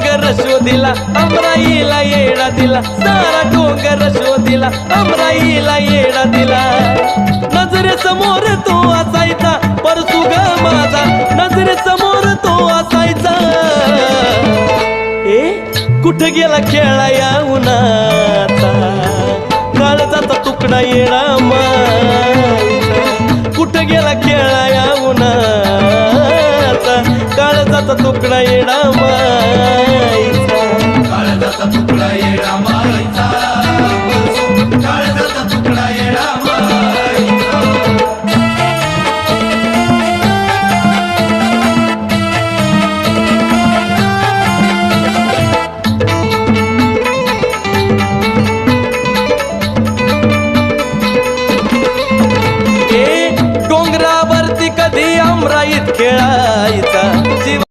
डोंगर शोधिला अमराईला येडा दिला सारा डोंगर शोधिला अमराईला येडा दिला नजरेसमोर तो असायचा परसू ग माझा नजरेसमोर तो असायचा कुठं गेला खेळा या उन्हाचा काळजाचा तुकडा येडा मायचा कुठं गेला खेळा या उन्हाचा काळजाचा तुकडा येडा मायचा काळजाचा तुकडा